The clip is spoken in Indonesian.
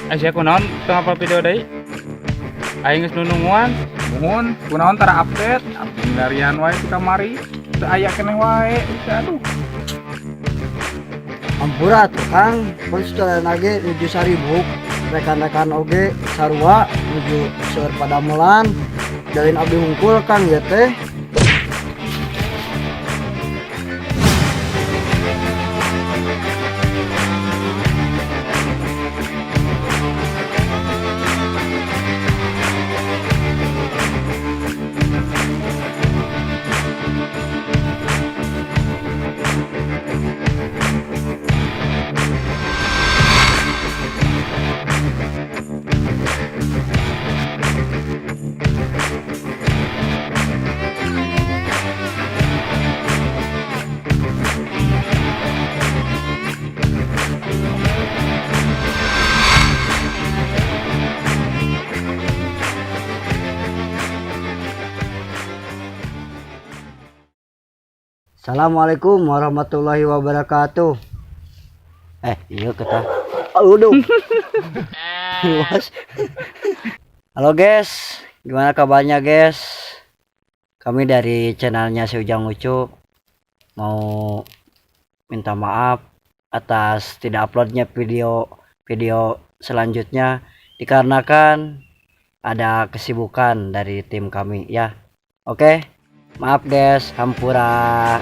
Asia kunaon tengah apa video deui? Aing geus nununguan. Mohon kunaon tara update abdi larian wae di kamari teu aya keneh wae. Aduh. Ampura tukang konsulen lagi nuju Saribuk, rekan-rekan oge sarua nuju seur Padamelan jalin abdi hungkul Kang ya teh. Assalamualaikum warahmatullahi wabarakatuh. Iya kita. Aduh. Luas. Halo guys, gimana kabarnya guys? Kami dari channelnya Si Ujang Lucu mau minta maaf atas tidak uploadnya video selanjutnya dikarenakan ada kesibukan dari tim kami ya. Oke. Maaf guys, hampura.